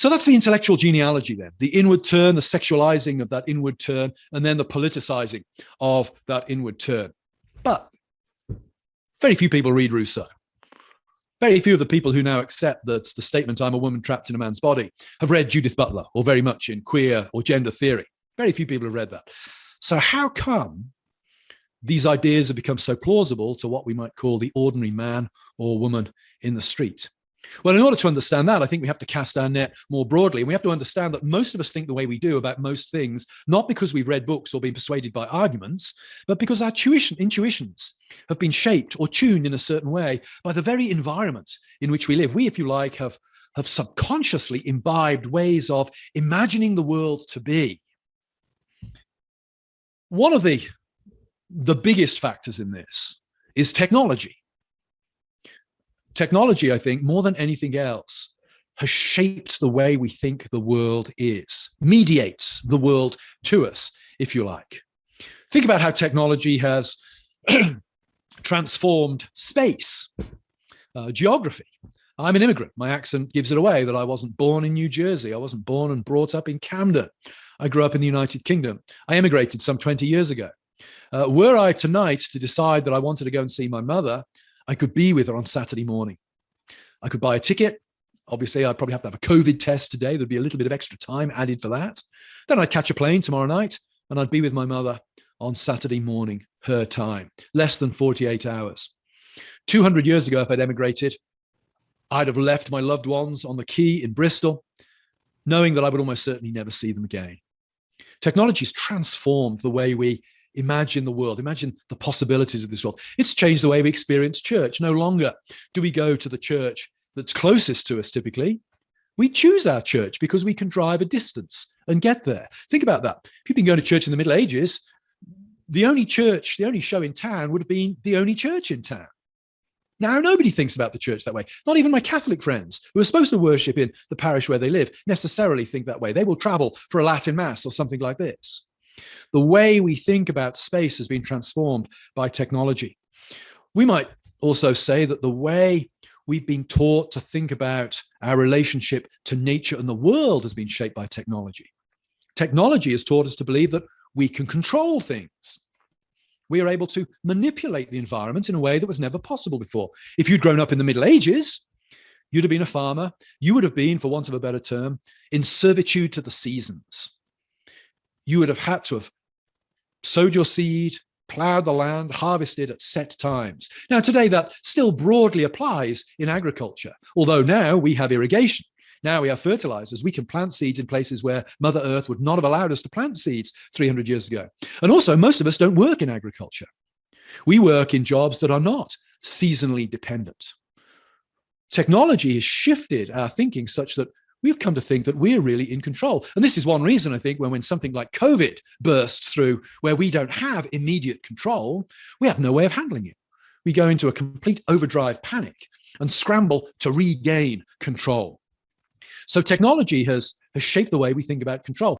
So that's the intellectual genealogy then, the inward turn, the sexualizing of that inward turn, and then the politicizing of that inward turn. But very few people read Rousseau. Very few of the people who now accept that the statement, I'm a woman trapped in a man's body, have read Judith Butler or very much in queer or gender theory. Very few people have read that. So how come these ideas have become so plausible to what we might call the ordinary man or woman in the street? Well, in order to understand that, I think we have to cast our net more broadly. And we have to understand that most of us think the way we do about most things, not because we've read books or been persuaded by arguments, but because our intuitions have been shaped or tuned in a certain way by the very environment in which we live. We, if you like, have subconsciously imbibed ways of imagining the world to be. One of the biggest factors in this is technology. Technology, I think, more than anything else, has shaped the way we think the world is, mediates the world to us, if you like. Think about how technology has transformed space, geography. I'm an immigrant. My accent gives it away that I wasn't born in New Jersey. I wasn't born and brought up in Camden. I grew up in the United Kingdom. I emigrated some 20 years ago. Were I tonight to decide that I wanted to go and see my mother, I could be with her on Saturday morning. I could buy a ticket. Obviously, I'd probably have to have a COVID test today. There'd be a little bit of extra time added for that. Then I'd catch a plane tomorrow night and I'd be with my mother on Saturday morning, her time, less than 48 hours. 200 years ago, if I'd emigrated, I'd have left my loved ones on the quay in Bristol, knowing that I would almost certainly never see them again. Technology's transformed the way we imagine the world, imagine the possibilities of this world. It's changed the way we experience church. No longer do we go to the church that's closest to us typically. We choose our church because we can drive a distance and get there. Think about that. If you've been going to church in the Middle Ages, the only show in town would have been the only church in town. Now, nobody thinks about the church that way. Not even my Catholic friends who are supposed to worship in the parish where they live necessarily think that way. They will travel for a Latin Mass or something like this. The way we think about space has been transformed by technology. We might also say that the way we've been taught to think about our relationship to nature and the world has been shaped by technology. Technology has taught us to believe that we can control things. We are able to manipulate the environment in a way that was never possible before. If you'd grown up in the Middle Ages, you'd have been a farmer. You would have been, for want of a better term, in servitude to the seasons. You would have had to have sowed your seed, plowed the land, harvested at set times. Now, today, that still broadly applies in agriculture, although now we have irrigation. Now we have fertilizers. We can plant seeds in places where Mother Earth would not have allowed us to plant seeds 300 years ago. And also, most of us don't work in agriculture. We work in jobs that are not seasonally dependent. Technology has shifted our thinking such that we've come to think that we're really in control. And this is one reason, I think, when something like COVID bursts through, where we don't have immediate control, we have no way of handling it. We go into a complete overdrive panic and scramble to regain control. So technology has shaped the way we think about control.